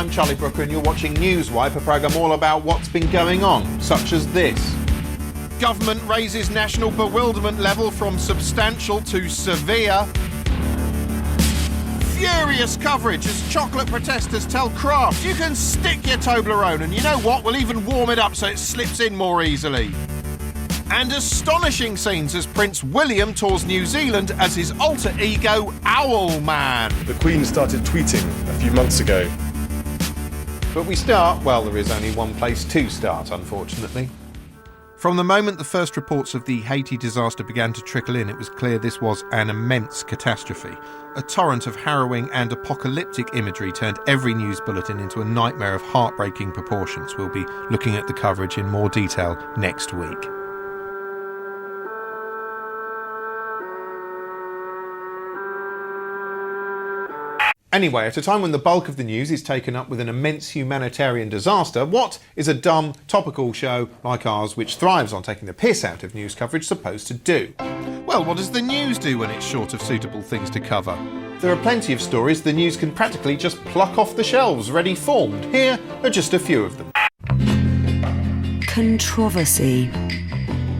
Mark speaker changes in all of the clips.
Speaker 1: I'm Charlie Brooker and you're watching Newswipe, a programme all about what's been going on, such as this. Government raises national bewilderment level from substantial to severe. Furious coverage as chocolate protesters tell Kraft you can stick your Toblerone and you know what, we'll even warm it up so it slips in more easily. And astonishing scenes as Prince William tours New Zealand as his alter ego Owl Man.
Speaker 2: The Queen started tweeting a few months ago.
Speaker 1: But we start, well, there is only one place to start, unfortunately. From the moment the first reports of the Haiti disaster began to trickle in, it was clear this was an immense catastrophe. A torrent of harrowing and apocalyptic imagery turned every news bulletin into a nightmare of heartbreaking proportions. We'll be looking at the coverage in more detail next week. Anyway, at a time when the bulk of the news is taken up with an immense humanitarian disaster, what is a dumb, topical show like ours, which thrives on taking the piss out of news coverage, supposed to do? Well, what does the news do when it's short of suitable things to cover? There are plenty of stories the news can practically just pluck off the shelves, ready formed. Here are just a few of them.
Speaker 3: Controversy.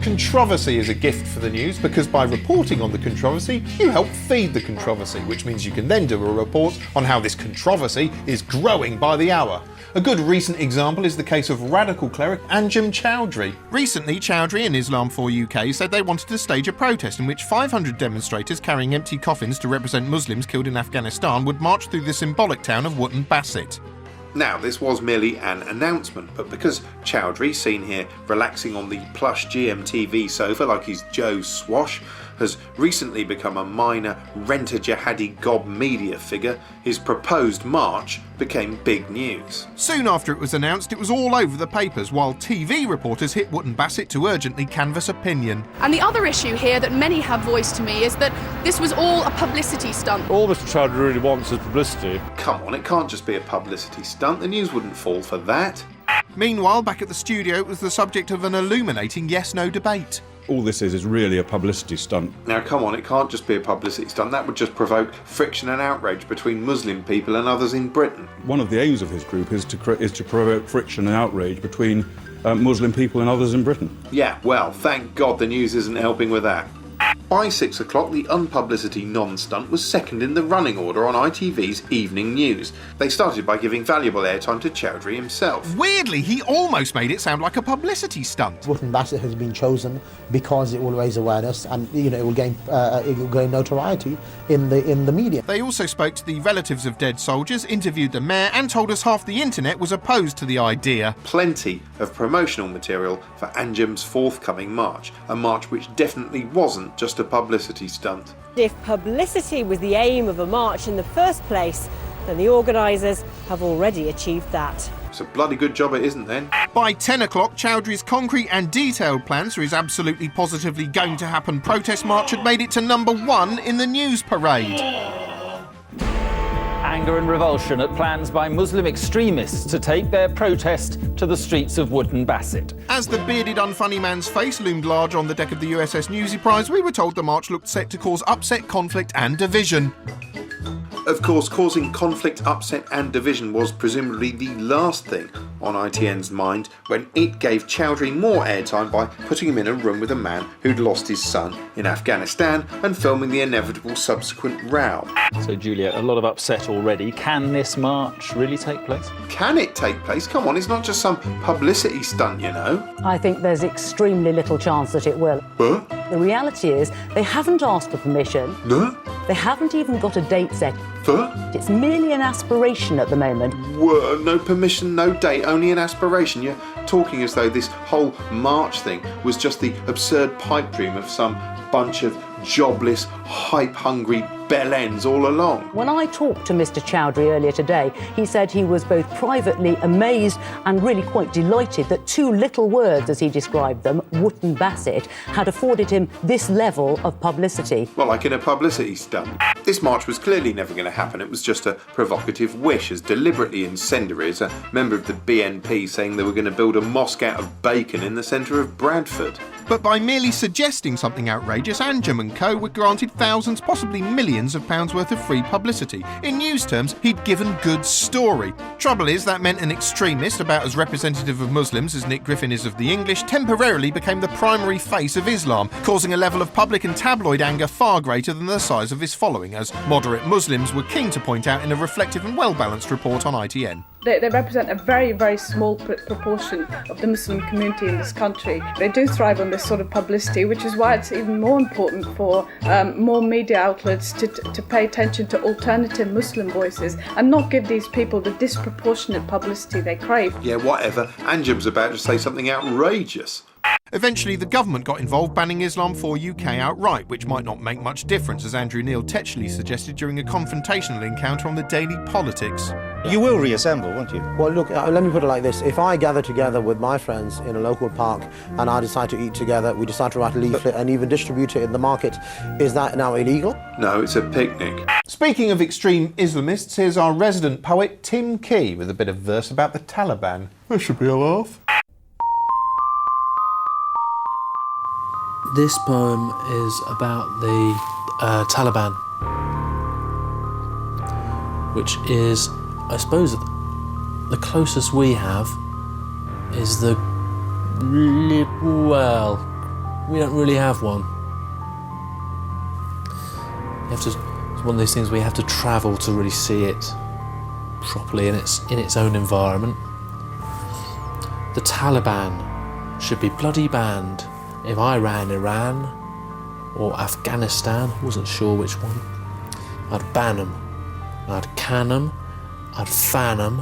Speaker 1: Controversy is a gift for the news because by reporting on the controversy, you help feed the controversy, which means you can then do a report on how this controversy is growing by the hour. A good recent example is the case of radical cleric Anjem Choudhury. Recently, Choudhury and Islam for UK said they wanted to stage a protest in which 500 demonstrators carrying empty coffins to represent Muslims killed in Afghanistan would march through the symbolic town of Wooton Bassett. Now, this was merely an announcement, but because Choudhury, seen here relaxing on the plush GMTV sofa like he's Joe Swash, has recently become a minor rent-a-jihadi gob media figure, his proposed march became big news. Soon after it was announced, it was all over the papers, while TV reporters hit Wooton Bassett to urgently canvass opinion.
Speaker 4: And the other issue here that many have voiced to me is that this was all a publicity stunt.
Speaker 5: All Mr. Choudhury really wants is publicity.
Speaker 1: Come on, it can't just be a publicity stunt. The news wouldn't fall for that. Meanwhile, back at the studio, it was the subject of an illuminating yes-no debate.
Speaker 5: All this is really a publicity stunt.
Speaker 1: Now, come on, it can't just be a publicity stunt. That would just provoke friction and outrage between Muslim people and others in Britain.
Speaker 5: One of the aims of his group is to provoke friction and outrage between Muslim people and others in Britain.
Speaker 1: Yeah, well, thank God the news isn't helping with that. By 6 o'clock, the unpublicity non-stunt was second in the running order on ITV's Evening News. They started by giving valuable airtime to Choudhury himself. Weirdly, he almost made it sound like a publicity stunt.
Speaker 6: Wooton Bassett has been chosen because it will raise awareness and it will gain notoriety in the media.
Speaker 1: They also spoke to the relatives of dead soldiers, interviewed the mayor, and told us half the internet was opposed to the idea. Plenty of promotional material for Anjem's forthcoming march, a march which definitely wasn't just a publicity stunt.
Speaker 7: If publicity was the aim of a march in the first place, then the organisers have already achieved that.
Speaker 1: It's a bloody good job it isn't then. By 10 o'clock, Choudhury's concrete and detailed plans for his absolutely positively going to happen protest march had made it to #1 in the news parade.
Speaker 8: Anger and revulsion at plans by Muslim extremists to take their protest to the streets of Wooton Bassett.
Speaker 1: As the bearded unfunny man's face loomed large on the deck of the USS Newsy Prize, we were told the march looked set to cause upset, conflict and division. Of course, causing conflict, upset and division was presumably the last thing on ITN's mind when it gave Choudhury more airtime by putting him in a room with a man who'd lost his son in Afghanistan and filming the inevitable subsequent row.
Speaker 8: So, Juliet, a lot of upset already. Can this march really take place?
Speaker 1: Can it take place? Come on, it's not just some publicity stunt, you know.
Speaker 9: I think there's extremely little chance that it will.
Speaker 1: What?
Speaker 9: The reality is they haven't asked for permission.
Speaker 1: No?
Speaker 9: They haven't even got a date set.
Speaker 1: What?
Speaker 9: It's merely an aspiration at the moment.
Speaker 1: Whoa, no permission, no date, only an aspiration. You're talking as though this whole march thing was just the absurd pipe dream of some bunch of jobless, hype-hungry bellends all along.
Speaker 9: When I talked to Mr. Choudhury earlier today, he said he was both privately amazed and really quite delighted that two little words, as he described them, Wooton Bassett, had afforded him this level of publicity.
Speaker 1: Well, like in a publicity stunt. This march was clearly never going to happen. It was just a provocative wish, as deliberately incendiary as a member of the BNP saying they were going to build a mosque out of bacon in the centre of Bradford. But by merely suggesting something outrageous, Anjem and co were granted thousands, possibly millions of pounds worth of free publicity. In news terms, he'd given good story. Trouble is, that meant an extremist, about as representative of Muslims as Nick Griffin is of the English, temporarily became the primary face of Islam, causing a level of public and tabloid anger far greater than the size of his following, as moderate Muslims were keen to point out in a reflective and well-balanced report on ITN.
Speaker 3: They represent a very, very small proportion of the Muslim community in this country. They do thrive on this sort of publicity, which is why it's even more important for more media outlets to pay attention to alternative Muslim voices and not give these people the disproportionate publicity they crave.
Speaker 10: Yeah, whatever. Anjem's about to say something outrageous.
Speaker 1: Eventually, the government got involved, banning Islam for UK outright, which might not make much difference, as Andrew Neil Tetchley suggested during a confrontational encounter on the Daily Politics.
Speaker 11: You will reassemble, won't you?
Speaker 6: Well, look, let me put it like this. If I gather together with my friends in a local park and I decide to eat together, we decide to write a leaflet and even distribute it in the market, is that now illegal?
Speaker 10: No, it's a picnic.
Speaker 1: Speaking of extreme Islamists, here's our resident poet Tim Key with a bit of verse about the Taliban. That should be a laugh.
Speaker 12: This poem is about the Taliban, which is, I suppose, the closest we have is the... well, we don't really have one. You have to, it's one of those things where you have to travel to really see it properly in its own environment. The Taliban should be bloody banned. If I ran Iran or Afghanistan, wasn't sure which one, I'd ban them. I'd can them, I'd fan them,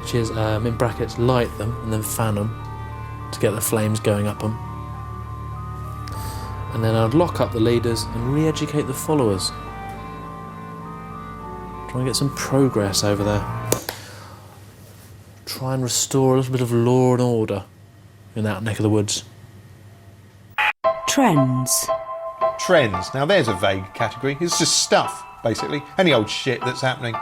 Speaker 12: which is, in brackets, light them and then fan them to get the flames going up them. And then I'd lock up the leaders and re-educate the followers. Try and get some progress over there. Try and restore a little bit of law and order in that neck of the woods.
Speaker 9: Trends.
Speaker 1: Trends. Now there's a vague category. It's just stuff, basically. Any old shit that's happening.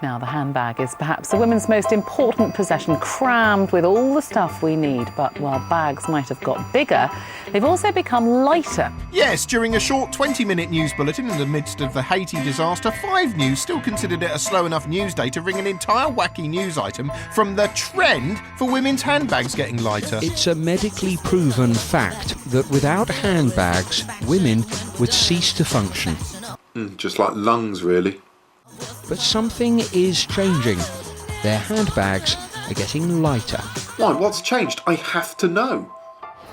Speaker 13: Now, the handbag is perhaps a woman's most important possession, crammed with all the stuff we need. But while bags might have got bigger, they've also become lighter.
Speaker 1: Yes, during a short 20-minute news bulletin in the midst of the Haiti disaster, 5 News still considered it a slow enough news day to ring an entire wacky news item from the trend for women's handbags getting lighter.
Speaker 14: It's a medically proven fact that without handbags, women would cease to function.
Speaker 10: Just like lungs, really.
Speaker 14: But something is changing. Their handbags are getting lighter.
Speaker 10: Why, what's changed? I have to know.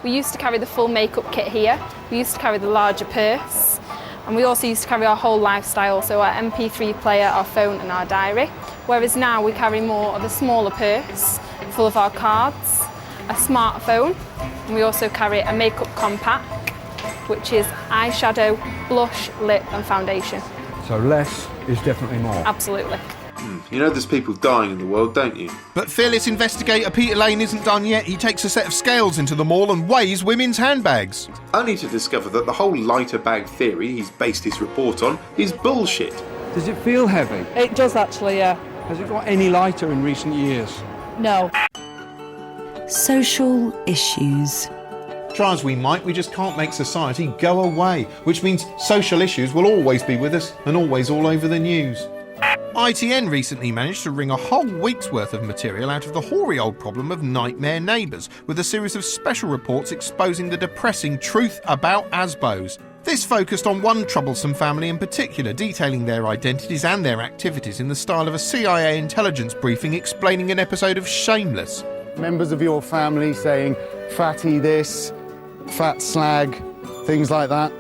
Speaker 15: We used to carry the full makeup kit here. We used to carry the larger purse. And we also used to carry our whole lifestyle, so our MP3 player, our phone and our diary. Whereas now we carry more of a smaller purse, full of our cards, a smartphone, and we also carry a makeup compact, which is eyeshadow, blush, lip and foundation.
Speaker 5: So less is definitely more.
Speaker 15: Absolutely.
Speaker 10: You know there's people dying in the world, don't you?
Speaker 1: But fearless investigator Peter Lane isn't done yet. He takes a set of scales into the mall and weighs women's handbags.
Speaker 10: Only to discover that the whole lighter bag theory he's based his report on is bullshit.
Speaker 5: Does it feel heavy?
Speaker 16: It does actually, yeah.
Speaker 5: Has it got any lighter in recent years?
Speaker 16: No.
Speaker 9: Social issues.
Speaker 1: Try as we might, we just can't make society go away, which means social issues will always be with us and always all over the news. ITN recently managed to wring a whole week's worth of material out of the hoary old problem of nightmare neighbours, with a series of special reports exposing the depressing truth about ASBOs. This focused on one troublesome family in particular, detailing their identities and their activities in the style of a CIA intelligence briefing explaining an episode of Shameless.
Speaker 17: Members of your family saying, fatty this, fat slag, things like that?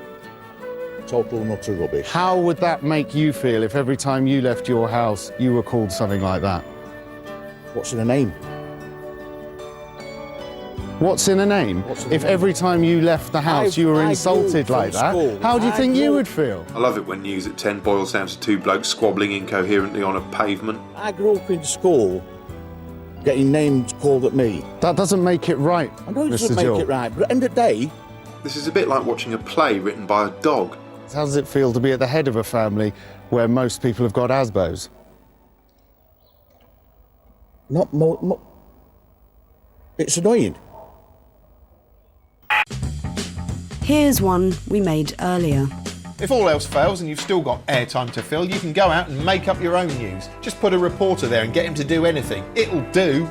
Speaker 18: Total and utter rubbish.
Speaker 17: How would that make you feel if every time you left your house you were called something like that?
Speaker 18: What's in a name?
Speaker 17: What's in a name? If every time you left the house you were insulted like that, how do you think you would feel?
Speaker 10: I love it when news at 10 boils down to 2 blokes squabbling incoherently on a pavement.
Speaker 18: I grew up in school getting names called at me.
Speaker 17: That doesn't make it right,
Speaker 18: I know it
Speaker 17: Mr.
Speaker 18: doesn't
Speaker 17: Gill.
Speaker 18: make it right, but at the end of the day...
Speaker 10: This is a bit like watching a play written by a dog.
Speaker 17: How does it feel to be at the head of a family where most people have got ASBOs?
Speaker 18: Not more... It's annoying.
Speaker 19: Here's one we made earlier.
Speaker 1: If all else fails and you've still got airtime to fill, you can go out and make up your own news. Just put a reporter there and get him to do anything. It'll do.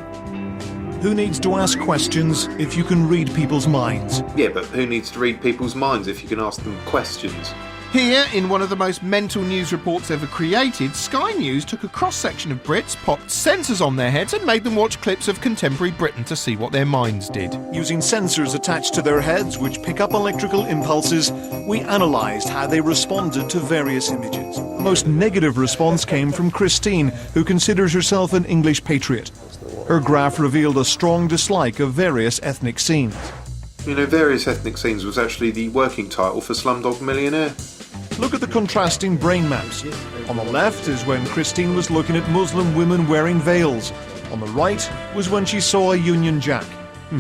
Speaker 20: Who needs to ask questions if you can read people's minds?
Speaker 10: Yeah, but who needs to read people's minds if you can ask them questions?
Speaker 1: Here, in one of the most mental news reports ever created, Sky News took a cross-section of Brits, popped sensors on their heads and made them watch clips of contemporary Britain to see what their minds did.
Speaker 20: Using sensors attached to their heads which pick up electrical impulses, we analysed how they responded to various images. The most negative response came from Christine, who considers herself an English patriot. Her graph revealed a strong dislike of various ethnic scenes.
Speaker 10: You know, various ethnic scenes was actually the working title for Slumdog Millionaire.
Speaker 20: Look at the contrasting brain maps. On the left is when Christine was looking at Muslim women wearing veils. On the right was when she saw a Union Jack.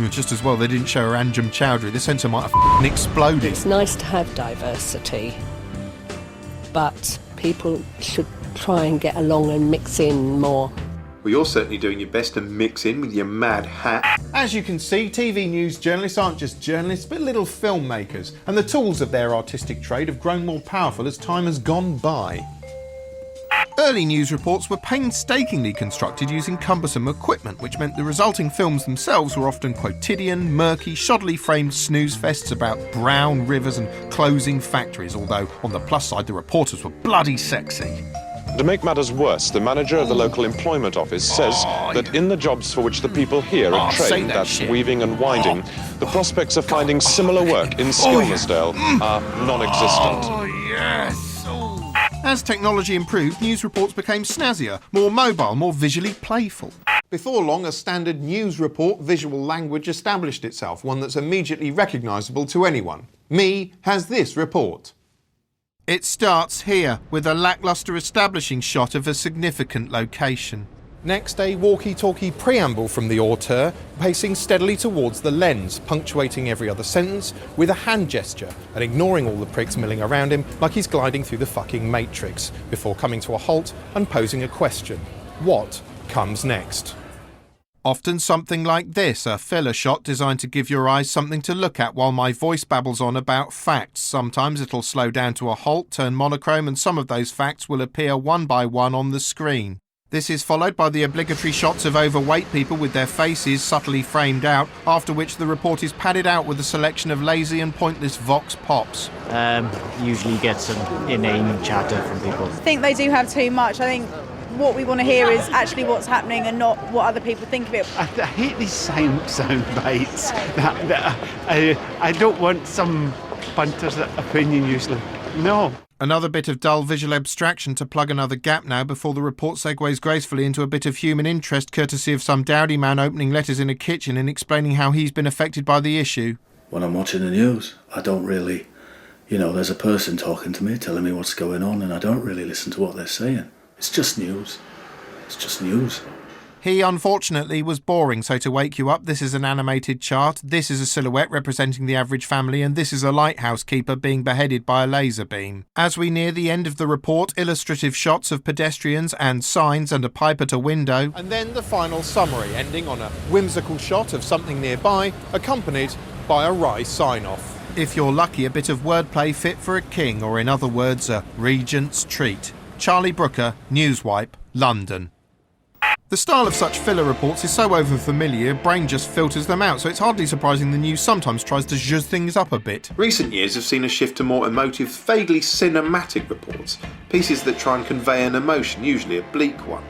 Speaker 1: Just as well they didn't show her Anjem Chowdhury. The sensor might have exploded.
Speaker 21: It's nice to have diversity, but people should try and get along and mix in more.
Speaker 10: Well, you're certainly doing your best to mix in with your mad hat.
Speaker 1: As you can see, TV news journalists aren't just journalists, but little filmmakers, and the tools of their artistic trade have grown more powerful as time has gone by. Early news reports were painstakingly constructed using cumbersome equipment, which meant the resulting films themselves were often quotidian, murky, shoddily framed snooze fests about brown rivers and closing factories, although on the plus side the reporters were bloody sexy.
Speaker 22: To make matters worse, the manager of the local employment office says that in the jobs for which the people here are trained, that's weaving and winding, the prospects of finding similar work in Skilmersdale are non-existent.
Speaker 1: As technology improved, news reports became snazzier, more mobile, more visually playful. Before long, a standard news report visual language established itself, one that's immediately recognisable to anyone. Me has this report. It starts here, with a lacklustre establishing shot of a significant location. Next, a walkie-talkie preamble from the auteur, pacing steadily towards the lens, punctuating every other sentence with a hand gesture and ignoring all the pricks milling around him like he's gliding through the fucking Matrix, before coming to a halt and posing a question. What comes next? Often something like this, a filler shot designed to give your eyes something to look at while my voice babbles on about facts. Sometimes it'll slow down to a halt, turn monochrome, and some of those facts will appear one by one on the screen. This is followed by the obligatory shots of overweight people with their faces subtly framed out, after which the report is padded out with a selection of lazy and pointless vox pops.
Speaker 23: Usually get some inane chatter from people.
Speaker 24: I think they do have too much. I think what we want to hear is actually what's happening and not what other people think of it.
Speaker 25: I hate these sound bites. I don't want some punter's opinion usually. No.
Speaker 1: Another bit of dull visual abstraction to plug another gap now before the report segues gracefully into a bit of human interest courtesy of some dowdy man opening letters in a kitchen and explaining how he's been affected by the issue.
Speaker 26: When I'm watching the news, I don't really, there's a person talking to me, telling me what's going on, and I don't really listen to what they're saying. It's just news. It's just news.
Speaker 1: He, unfortunately, was boring, so to wake you up, this is an animated chart, this is a silhouette representing the average family, and this is a lighthouse keeper being beheaded by a laser beam. As we near the end of the report, illustrative shots of pedestrians and signs and a pipe at a window, and then the final summary, ending on a whimsical shot of something nearby, accompanied by a wry sign-off. If you're lucky, a bit of wordplay fit for a king, or in other words, a regent's treat. Charlie Brooker, Newswipe, London. The style of such filler reports is so overfamiliar, your brain just filters them out, so it's hardly surprising the news sometimes tries to zhuzh things up a bit.
Speaker 10: Recent years have seen a shift to more emotive, vaguely cinematic reports, pieces that try and convey an emotion, usually a bleak one.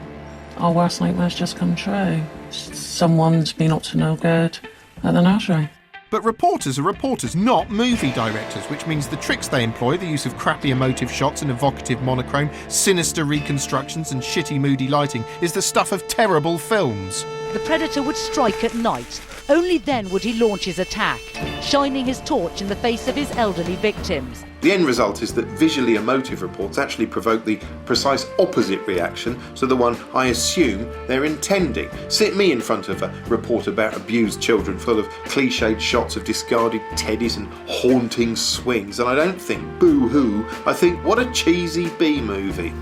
Speaker 27: Our worst nightmare's just come true. Someone's been up to no good at the nursery.
Speaker 1: But reporters are reporters, not movie directors, which means the tricks they employ, the use of crappy emotive shots and evocative monochrome, sinister reconstructions and shitty moody lighting, is the stuff of terrible films.
Speaker 28: The predator would strike at night. Only then would he launch his attack, shining his torch in the face of his elderly victims.
Speaker 10: The end result is that visually emotive reports actually provoke the precise opposite reaction to the one I assume they're intending. Sit me in front of a report about abused children full of cliched shots of discarded teddies and haunting swings, and I don't think boo-hoo, I think what a cheesy B-movie.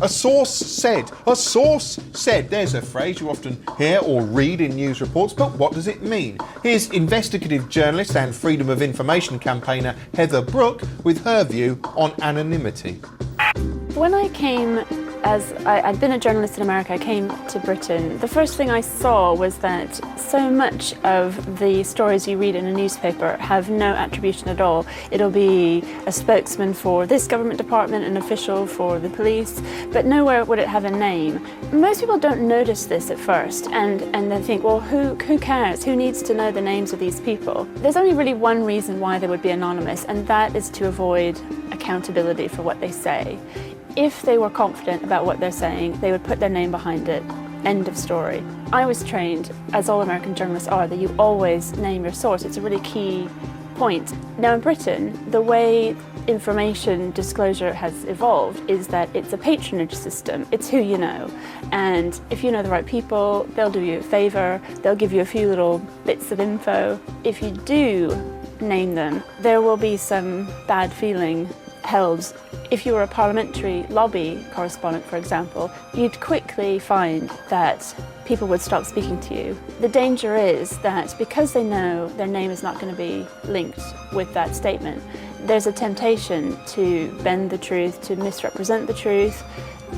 Speaker 1: A source said. A source said. There's a phrase you often hear or read in news reports, but what does it mean? Here's investigative journalist and freedom of information campaigner Heather Brooke with her view on anonymity.
Speaker 2: When I came, I'd been a journalist in America, I came to Britain, the first thing I saw was that so much of the stories you read in a newspaper have no attribution at all. It'll be a spokesman for this government department, an official for the police, but nowhere would it have a name. Most people don't notice this at first, and they think, well, who cares? Who needs to know the names of these people? There's only really one reason why they would be anonymous, and that is to avoid accountability for what they say. If they were confident about what they're saying, they would put their name behind it. End of story. I was trained, as all American journalists are, that you always name your source. It's a really key point. Now in Britain, the way information disclosure has evolved is that it's a patronage system. It's who you know. And if you know the right people, they'll do you a favour, they'll give you a few little bits of info. If you do name them, there will be some bad feeling held. If you were a parliamentary lobby correspondent, for example, you'd quickly find that people would stop speaking to you. The danger is that because they know their name is not going to be linked with that statement, there's a temptation to bend the truth, to misrepresent the truth,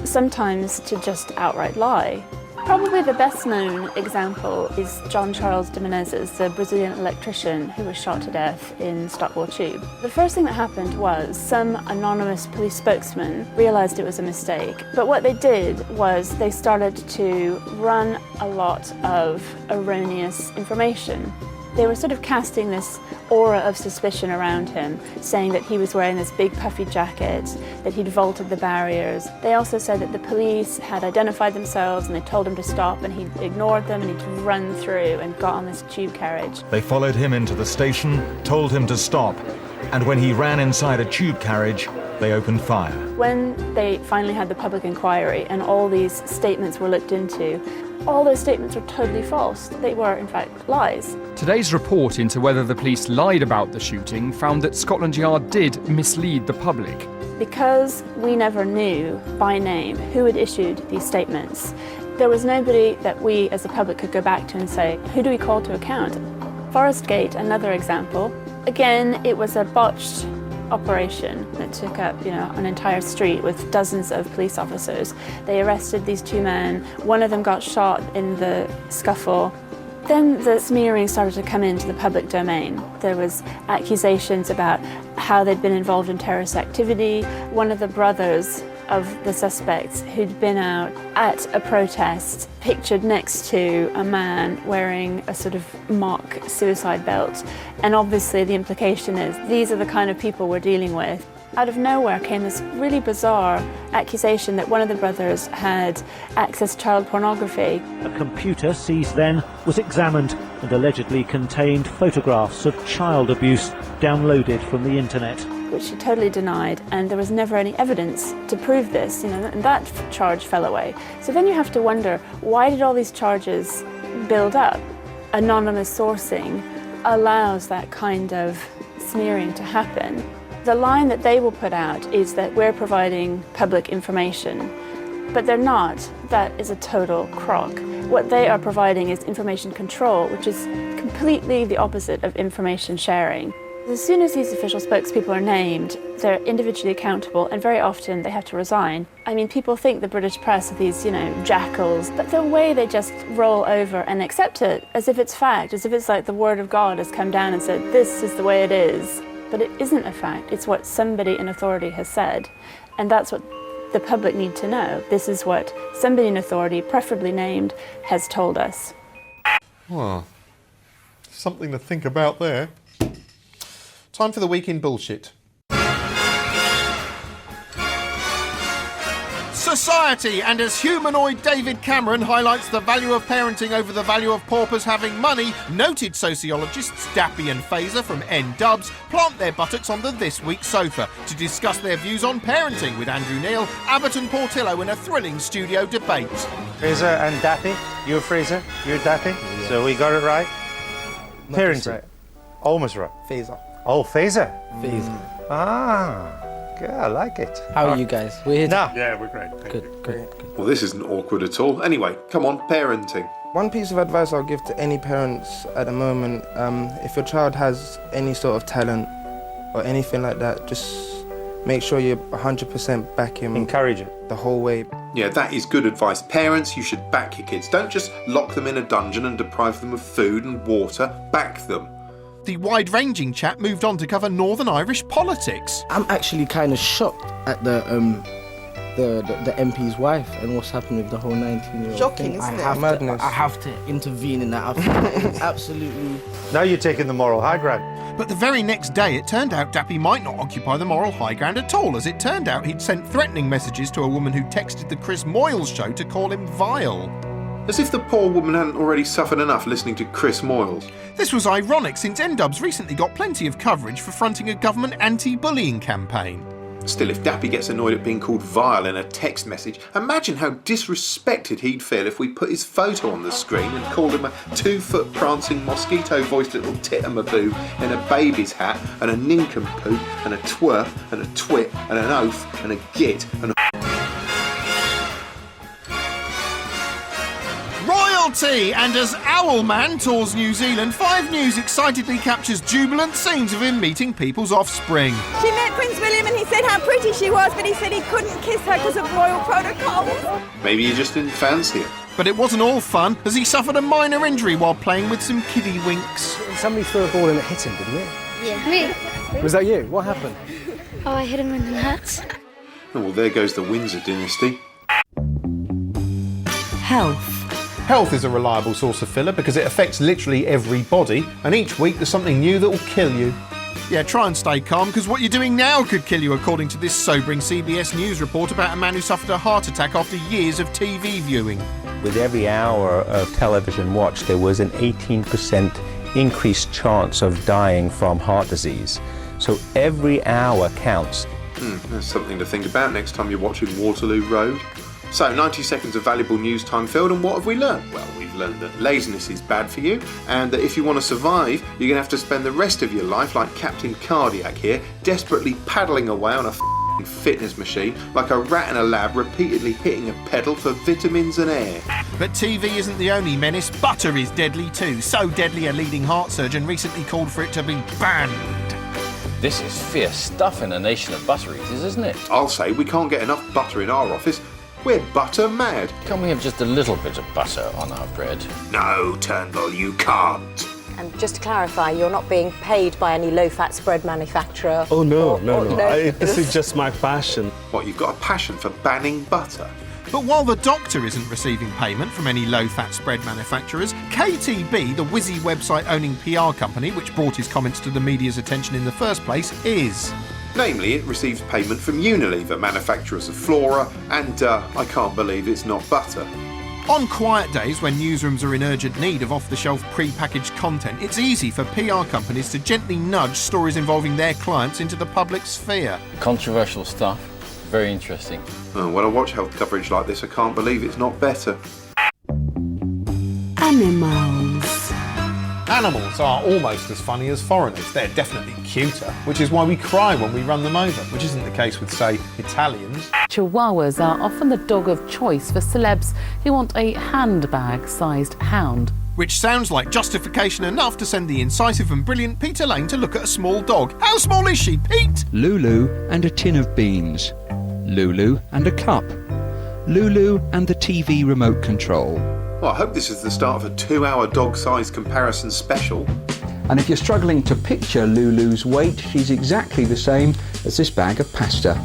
Speaker 2: sometimes to just outright lie. Probably the best known example is John Charles de Menezes, the Brazilian electrician who was shot to death in Stockwell Tube. The first thing that happened was some anonymous police spokesman realised it was a mistake. But what they did was they started to run a lot of erroneous information. They were sort of casting this aura of suspicion around him, saying that he was wearing this big puffy jacket, that he'd vaulted the barriers. They also said that the police had identified themselves and they told him to stop, and he ignored them and he'd run through and got on this tube carriage.
Speaker 3: They followed him into the station, told him to stop, and when he ran inside a tube carriage, they opened fire.
Speaker 2: When they finally had the public inquiry and all these statements were looked into, all those statements were totally false. They were, in fact, lies.
Speaker 4: Today's report into whether the police lied about the shooting found that Scotland Yard did mislead the public.
Speaker 2: Because we never knew by name who had issued these statements, there was nobody that we as the public could go back to and say, who do we call to account? Forest Gate, another example. Again, it was a botched operation that took up, an entire street with dozens of police officers. They arrested these two men. One of them got shot in the scuffle. Then the smearing started to come into the public domain. There was accusations about how they'd been involved in terrorist activity. One of the brothers of the suspects who'd been out at a protest pictured next to a man wearing a sort of mock suicide belt. And obviously the implication is these are the kind of people we're dealing with. Out of nowhere came this really bizarre accusation that one of the brothers had accessed child pornography.
Speaker 6: A computer seized then was examined and allegedly contained photographs of child abuse downloaded from the internet.
Speaker 2: Which she totally denied, and there was never any evidence to prove this, and that charge fell away. So then you have to wonder, why did all these charges build up? Anonymous sourcing allows that kind of smearing to happen. The line that they will put out is that we're providing public information, but they're not. That is a total crock. What they are providing is information control, which is completely the opposite of information sharing. As soon as these official spokespeople are named, they're individually accountable, and very often they have to resign. I mean, people think the British press are these, jackals, but the way they just roll over and accept it as if it's fact, as if it's like the word of God has come down and said, this is the way it is. But it isn't a fact, it's what somebody in authority has said. And that's what the public need to know. This is what somebody in authority, preferably named, has told us.
Speaker 1: Well, something to think about there. Time for the week in bullshit. Society, and as humanoid David Cameron highlights the value of parenting over the value of paupers having money, noted sociologists Dappy and Fazer from N-Dubs plant their buttocks on the This Week sofa to discuss their views on parenting with Andrew Neil, Abbott and Portillo in a thrilling studio debate.
Speaker 7: Fazer and Dappy, you're Fraser, you're Dappy, yeah. So we got it right.
Speaker 8: Not
Speaker 7: parenting,
Speaker 8: right.
Speaker 7: Almost right.
Speaker 8: Fazer.
Speaker 7: Oh, Fazer.
Speaker 8: Fazer.
Speaker 7: Ah, Yeah, I like it.
Speaker 5: How are you guys? We're here.
Speaker 7: Yeah, we're great.
Speaker 5: Good.
Speaker 10: Well, this isn't awkward at all. Anyway, come on, parenting.
Speaker 8: One piece of advice I'll give to any parents at the moment, if your child has any sort of talent or anything like that, just make sure you 100% back him.
Speaker 7: Encourage it.
Speaker 8: The whole way.
Speaker 10: Yeah, that is good advice. Parents, you should back your kids. Don't just lock them in a dungeon and deprive them of food and water. Back them.
Speaker 1: The wide-ranging chat moved on to cover Northern Irish politics.
Speaker 5: I'm actually kind of shocked at the MP's wife and what's happened with the whole 19-year-old
Speaker 24: Shocking,
Speaker 5: thing.
Speaker 24: isn't it?
Speaker 5: I have to intervene in that. I think it's absolutely...
Speaker 7: Now you're taking the moral high ground.
Speaker 1: But the very next day, it turned out Dappy might not occupy the moral high ground at all, as it turned out he'd sent threatening messages to a woman who texted the Chris Moyles show to call him vile.
Speaker 10: As if the poor woman hadn't already suffered enough listening to Chris Moyles.
Speaker 1: This was ironic, since N-Dubs recently got plenty of coverage for fronting a government anti-bullying campaign.
Speaker 10: Still, if Dappy gets annoyed at being called vile in a text message, imagine how disrespected he'd feel if we put his photo on the screen and called him a 2-foot prancing mosquito-voiced little titamaboo in a baby's hat and a nincompoop and a twerp and a twit and an oath and a git and a...
Speaker 1: Royalty! And as Owlman tours New Zealand, 5 News excitedly captures jubilant scenes of him meeting people's offspring.
Speaker 24: She met Prince William and he said how pretty she was, but he said he couldn't kiss her because of royal protocols.
Speaker 10: Maybe you just didn't fancy it.
Speaker 1: But it wasn't all fun, as he suffered a minor injury while playing with some kiddie winks.
Speaker 11: Somebody threw a ball and it hit him, didn't it?
Speaker 12: Yeah, me.
Speaker 11: Was that you? What happened?
Speaker 12: Oh, I hit him in the nuts.
Speaker 10: Oh, well, there goes the Windsor dynasty.
Speaker 19: Health.
Speaker 1: Health is a reliable source of filler because it affects literally every body, and each week there's something new that will kill you. Yeah, try and stay calm, because what you're doing now could kill you, according to this sobering CBS News report about a man who suffered a heart attack after years of TV viewing.
Speaker 13: With every hour of television watched, there was an 18% increased chance of dying from heart disease. So every hour counts.
Speaker 10: There's something to think about next time you're watching Waterloo Road. So, 90 seconds of valuable news time filled, and what have we learned? Well, we've learned that laziness is bad for you, and that if you want to survive, you're going to have to spend the rest of your life, like Captain Cardiac here, desperately paddling away on a fitness machine, like a rat in a lab, repeatedly hitting a pedal for vitamins and air.
Speaker 1: But TV isn't the only menace. Butter is deadly too. So deadly, a leading heart surgeon recently called for it to be banned.
Speaker 14: This is fierce stuff in a nation of butter eaters, isn't it?
Speaker 10: I'll say we can't get enough butter in our office. We're butter mad.
Speaker 14: Can we have just a little bit of butter on our bread?
Speaker 10: No, Turnbull, you can't.
Speaker 15: And just to clarify, you're not being paid by any low-fat spread manufacturer?
Speaker 11: Oh, no. This is just my passion.
Speaker 10: What, you've got a passion for banning butter?
Speaker 1: But while the doctor isn't receiving payment from any low-fat spread manufacturers, KTB, the whizzy website-owning PR company which brought his comments to the media's attention in the first place, is.
Speaker 10: Namely, it receives payment from Unilever, manufacturers of Flora, and I can't believe it's not butter.
Speaker 1: On quiet days when newsrooms are in urgent need of off-the-shelf pre-packaged content, it's easy for PR companies to gently nudge stories involving their clients into the public sphere.
Speaker 14: Controversial stuff. Very interesting.
Speaker 10: Oh, when I watch health coverage like this, I can't believe it's not better.
Speaker 19: Animals.
Speaker 1: Animals are almost as funny as foreigners. They're definitely cuter, which is why we cry when we run them over, which isn't the case with, say, Italians.
Speaker 27: Chihuahuas are often the dog of choice for celebs who want a handbag-sized hound.
Speaker 1: Which sounds like justification enough to send the incisive and brilliant Peter Lane to look at a small dog. How small is she, Pete?
Speaker 16: Lulu and a tin of beans. Lulu and a cup. Lulu and the TV remote control.
Speaker 10: Well, I hope this is the start of a 2-hour dog-sized comparison special.
Speaker 16: And if you're struggling to picture Lulu's weight, she's exactly the same as this bag of pasta.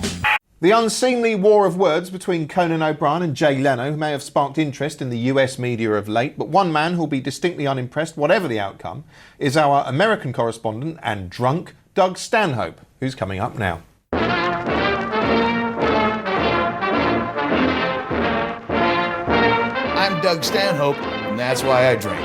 Speaker 1: The unseemly war of words between Conan O'Brien and Jay Leno may have sparked interest in the US media of late, but one man who'll be distinctly unimpressed, whatever the outcome, is our American correspondent and drunk, Doug Stanhope, who's coming up now.
Speaker 29: I'm Doug Stanhope, and that's why I drink.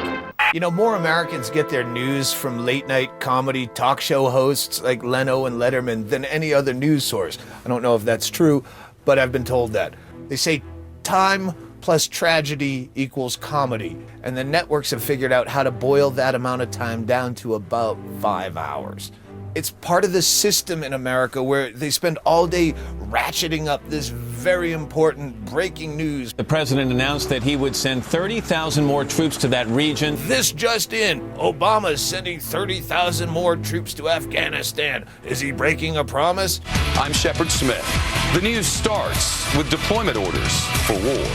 Speaker 29: You know, more Americans get their news from late-night comedy talk show hosts like Leno and Letterman than any other news source. I don't know if that's true, but I've been told that. They say time plus tragedy equals comedy, and the networks have figured out how to boil that amount of time down to about 5 hours. It's part of the system in America where they spend all day ratcheting up this very important breaking news.
Speaker 9: The president announced that he would send 30,000 more troops to that region.
Speaker 29: This just in, Obama's sending 30,000 more troops to Afghanistan. Is he breaking a promise?
Speaker 17: I'm Shepard Smith. The news starts with deployment orders for war.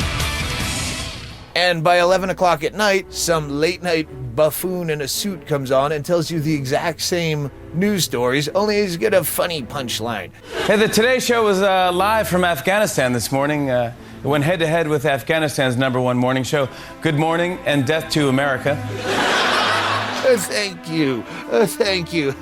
Speaker 29: And by 11 o'clock at night, some late-night buffoon in a suit comes on and tells you the exact same news stories, only he's got a funny punchline.
Speaker 18: Hey, the Today Show was live from Afghanistan this morning. It went head-to-head with Afghanistan's #1 morning show, Good Morning and Death to America.
Speaker 29: Thank you. Thank you.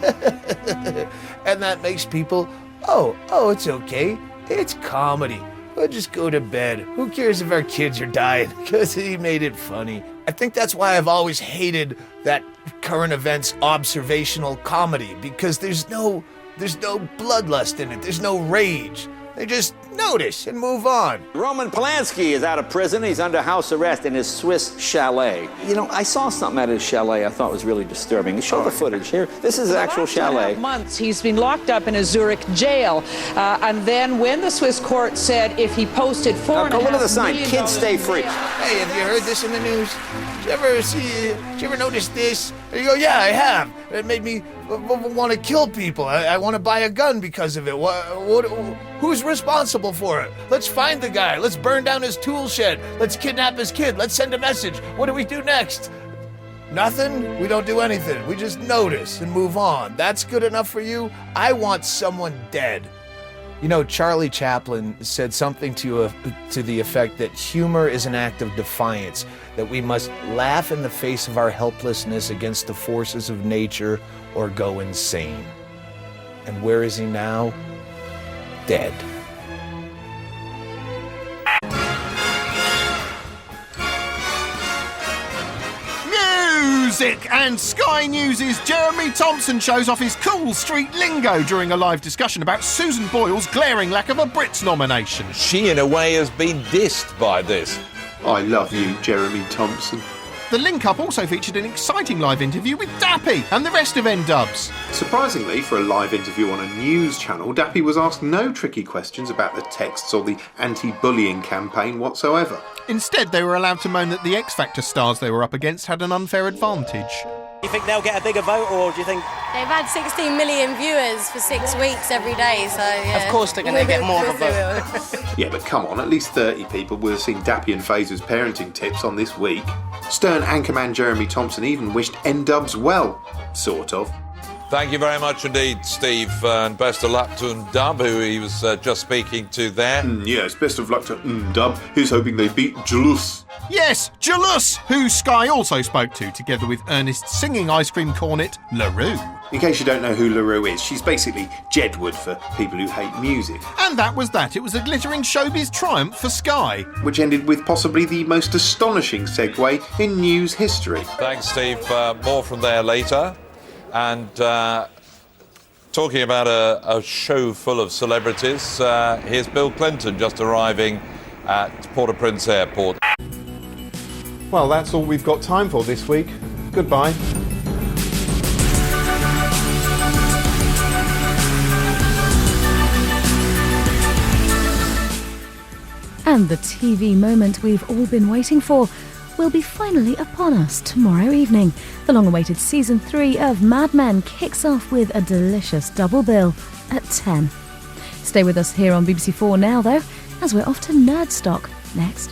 Speaker 29: And that makes people, oh, it's okay. It's comedy. We'll just go to bed. Who cares if our kids are dying? Because he made it funny. I think that's why I've always hated that current events observational comedy, because there's no bloodlust in it. There's no rage. They just notice and move on.
Speaker 20: Roman Polanski is out of prison. He's under house arrest in his Swiss chalet. You know, I saw something at his chalet I thought was really disturbing. Show the footage here. This is his actual chalet.
Speaker 28: For months, he's been locked up in a Zurich jail. And then when the Swiss court said if he posted $4.5
Speaker 20: million... Look at the sign, kids stay free.
Speaker 29: Hey, have you heard this in the news? Did you ever notice this? And you go, yeah, I have. It made me want to kill people. I want to buy a gun because of it. Who's responsible for it? Let's find the guy. Let's burn down his tool shed. Let's kidnap his kid. Let's send a message. What do we do next? Nothing? We don't do anything. We just notice and move on. That's good enough for you? I want someone dead. You know, Charlie Chaplin said something to the effect that humor is an act of defiance, that we must laugh in the face of our helplessness against the forces of nature or go insane. And where is he now? Dead.
Speaker 1: Music! And Sky News' Jeremy Thompson shows off his cool street lingo during a live discussion about Susan Boyle's glaring lack of a Brits nomination.
Speaker 17: She, in a way, has been dissed by this.
Speaker 10: I love you, Jeremy Thompson.
Speaker 1: The link-up also featured an exciting live interview with Dappy and the rest of N-Dubs.
Speaker 10: Surprisingly, for a live interview on a news channel, Dappy was asked no tricky questions about the texts or the anti-bullying campaign whatsoever.
Speaker 1: Instead, they were allowed to moan that the X Factor stars they were up against had an unfair advantage.
Speaker 21: Do you think they'll get a bigger vote, or do you think...
Speaker 12: They've had 16 million viewers for 6 weeks every day, so yeah.
Speaker 5: Of course they're going to get more of a vote.
Speaker 10: Yeah, but come on, at least 30 people will have seen Dappy and Fraser's parenting tips on This Week. Stern anchorman Jeremy Thompson even wished N-Dubs well, sort of.
Speaker 17: Thank you very much indeed, Steve, and best of luck to N-Dub, who he was just speaking to there.
Speaker 10: Yes, best of luck to N-Dub. He's hoping they beat Julus.
Speaker 1: Yes, Julus, who Sky also spoke to, together with Ernest's singing ice cream cornet, LaRue.
Speaker 10: In case you don't know who LaRue is, she's basically Jedward for people who hate music.
Speaker 1: And that was that. It was a glittering showbiz triumph for Sky.
Speaker 10: Which ended with possibly the most astonishing segue in news history.
Speaker 17: Thanks, Steve. More from there later. And talking about a show full of celebrities, here's Bill Clinton just arriving at Port-au-Prince Airport.
Speaker 1: Well, that's all we've got time for this week. Goodbye.
Speaker 22: And the TV moment we've all been waiting for will be finally upon us tomorrow evening. The long-awaited Season 3 of Mad Men kicks off with a delicious double bill at 10. Stay with us here on BBC4 Now, though, as we're off to Nerdstock next.